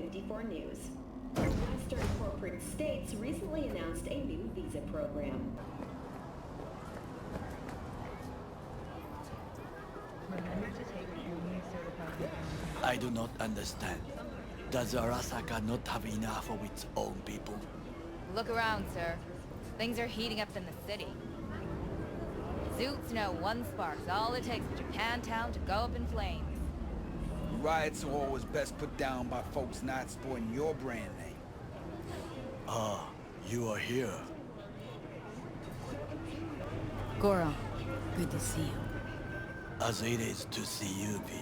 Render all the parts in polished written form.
54 News. Western corporate states recently announced a new visa program. I do not understand. Does Arasaka not have enough of its own people? Look around, sir. Things are heating up in the city. Zoots know one spark's all it takes for Japantown to go up in flames. Riots are always best put down by folks not sporting your brand name. Ah, you are here. Goro, good to see you. As it is to see you, V.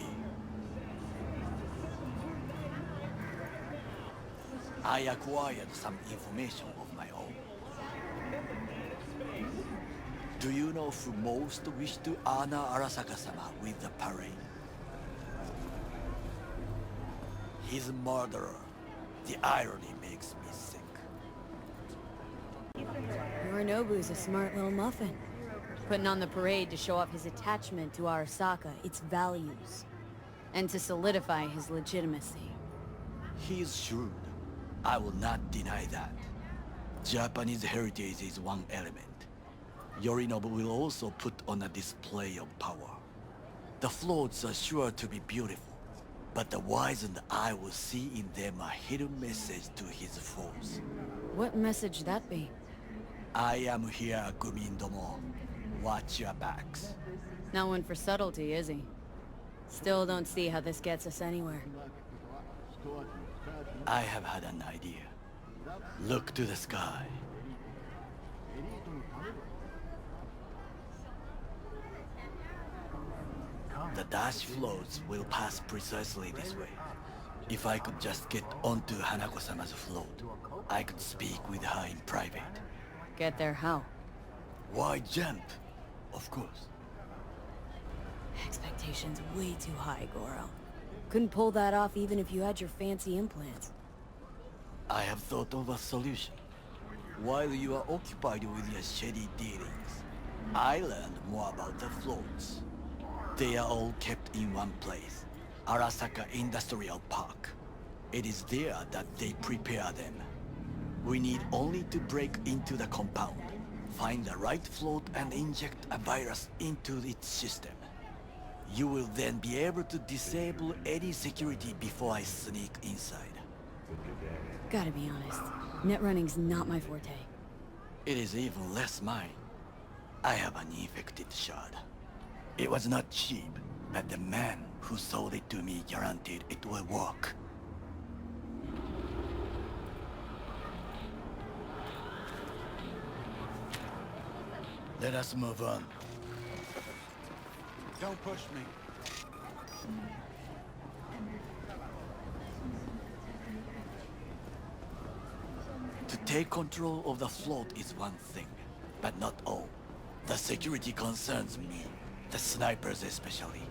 I acquired some information of my own. Do you know who most wish to honor Arasaka-sama with the parade? His murderer. The irony makes me sick. Yorinobu's a smart little muffin. Putting on the parade to show off his attachment to Arasaka, its values, and to solidify his legitimacy. He is shrewd. I will not deny that. Japanese heritage is one element. Yorinobu will also put on a display of power. The floats are sure to be beautiful, but the wizened eye will see in them a hidden message to his foes. What message that be? I am here, Gumindomo. Watch your backs. Not one for subtlety, is he? Still don't see how this gets us anywhere. I have had an idea. Look to the sky. The dash floats will pass precisely this way. If I could just get onto Hanako-sama's float, I could speak with her in private. Get there how? Why jump? Of course. Expectations way too high, Goro. Couldn't pull that off even if you had your fancy implants. I have thought of a solution. While you are occupied with your shady dealings, I learned more about the floats. They are all kept in one place, Arasaka Industrial Park. It is there that they prepare them. We need only to break into the compound, find the right float and inject a virus into its system. You will then be able to disable any security before I sneak inside. Gotta be honest, net running's not my forte. It is even less mine. I have an infected shard. It was not cheap, but the man who sold it to me guaranteed it will work. Let us move on. Don't push me. To take control of the float is one thing, but not all. The security concerns me, the snipers especially.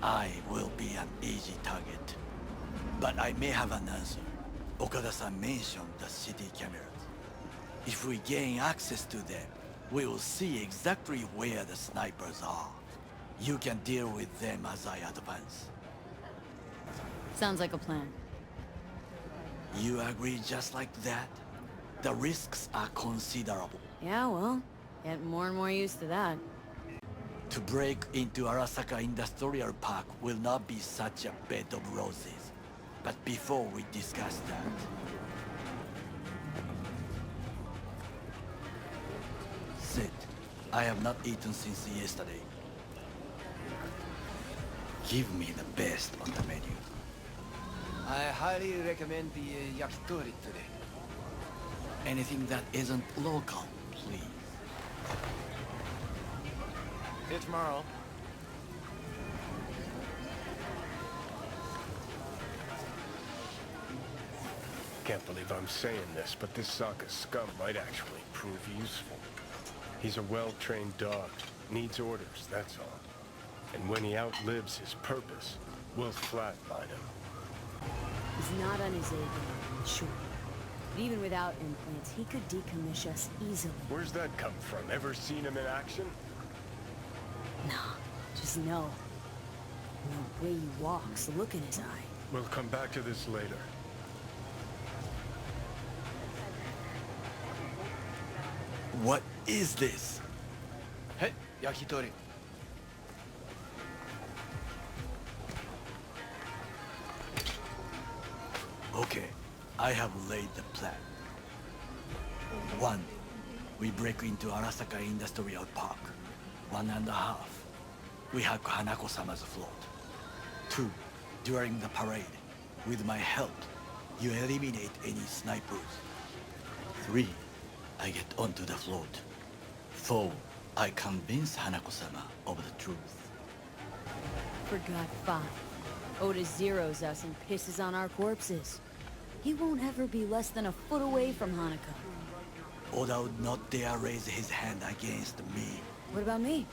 I will be an easy target. But I may have an answer. Okada-san mentioned the city cameras. If we gain access to them, we will see exactly where the snipers are. You can deal with them as I advance. Sounds like a plan. You agree just like that? The risks are considerable. Yeah, well, get more and more used to that. To break into Arasaka Industrial Park will not be such a bed of roses. But before we discuss that... Sit. I have not eaten since yesterday. Give me the best on the menu. I highly recommend the yakitori today. Anything that isn't local, please. See you tomorrow. Can't believe I'm saying this, but this Sokka scum might actually prove useful. He's a well-trained dog. Needs orders, that's all. And when he outlives his purpose, we'll flatline him. He's not on his A game, sure. But even without implants, he could decommission us easily. Where's that come from? Ever seen him in action? Nah, just know. And the way he walks, the look in his eye. We'll come back to this later. What is this? Hey, yakitori. Okay, I have laid the plan. 1. We break into Arasaka Industrial Park. 1.5. We hack Hanako-sama's float. 2. During the parade, with my help, you eliminate any snipers. 3. I get onto the float. 4. I convince Hanako-sama of the truth. Forgot 5. Oda zeroes us and pisses on our corpses. He won't ever be less than a foot away from Hanako. Oda would not dare raise his hand against me. What about me?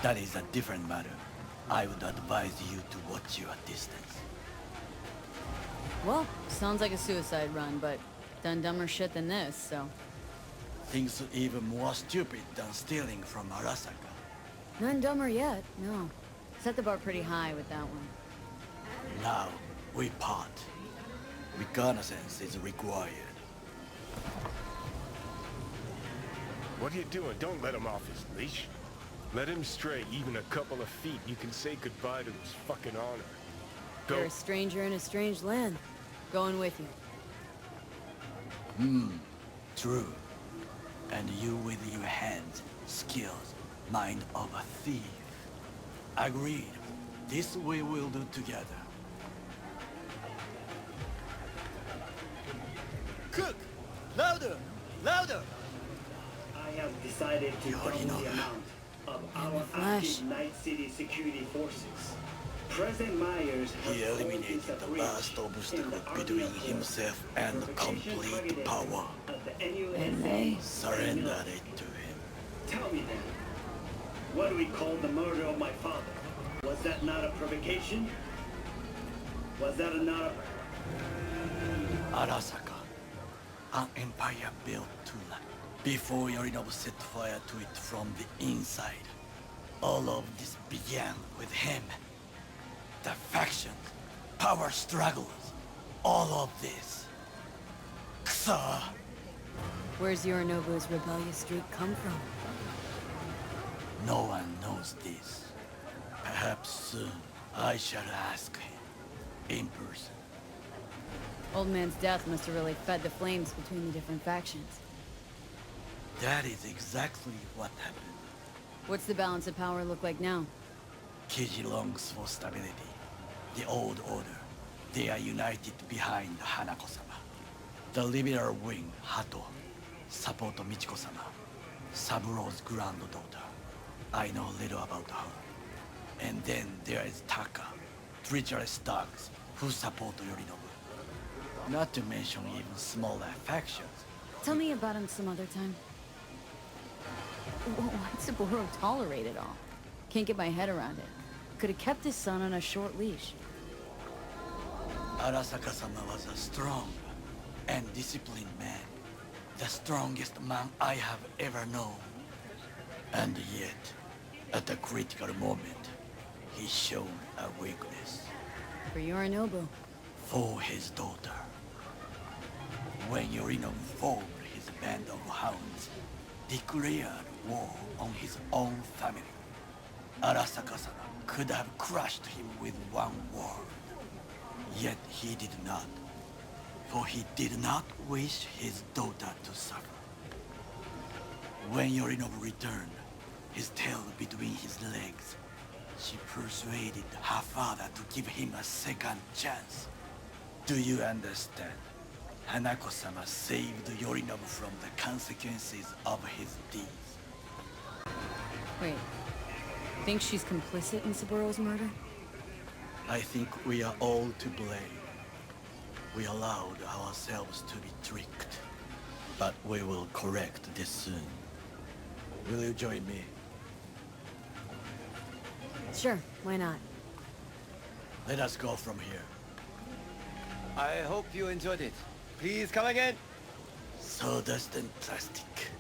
That is a different matter. I would advise you to watch your distance. Well, sounds like a suicide run, but done dumber shit than this, so... Things even more stupid than stealing from Arasaka. None dumber yet, no. Set the bar pretty high with that one. Now, we part. Reconnaissance is required. What are you doing? Don't let him off his leash. Let him stray even a couple of feet. You can say goodbye to his fucking honor. You're a stranger in a strange land. Going with you. True. And you with your hands, skills, mind of a thief. Agreed. This we will do together. Cook! Louder! Louder! I have decided to double the amount of our active Night City security forces. President Myers has He eliminated the last obstacle between himself and complete power. And they... Surrendered it to him. Tell me then, what do we call the murder of my father? Was that not a provocation? Was that not a... Arasaka, an empire built to last. Before Yorinobu set fire to it from the inside. All of this began with him. The factions, power struggles, all of this. Kusa! Where's Yorinobu's rebellious streak come from? No one knows this. Perhaps soon I shall ask him. In person. Old man's death must have really fed the flames between the different factions. That is exactly what happened. What's the balance of power look like now? Kiji longs for stability. The old order. They are united behind Hanako-sama. The liberal wing, Hato, support Michiko-sama, Saburo's granddaughter. I know little about her. And then there is Taka, treacherous thugs who support Yorinobu. Not to mention even smaller factions. Tell me about him some other time. Why'd Saburo tolerate it all? Can't get my head around it. Could have kept his son on a short leash. Arasaka-sama was a strong and disciplined man. The strongest man I have ever known. And yet, at a critical moment, he showed a weakness. For Yorinobu. For his daughter. When Yorinobu formed his band of hounds, declared war on his own family, Arasaka-sama could have crushed him with one word. Yet he did not, for he did not wish his daughter to suffer. When Yorinobu returned, his tail between his legs, she persuaded her father to give him a second chance. Do you understand? Hanako-sama saved Yorinobu from the consequences of his deeds. Wait. Think she's complicit in Saburo's murder? I think we are all to blame. We allowed ourselves to be tricked. But we will correct this soon. Will you join me? Sure, why not? Let us go from here. I hope you enjoyed it. Please come again. Sawdust and plastic.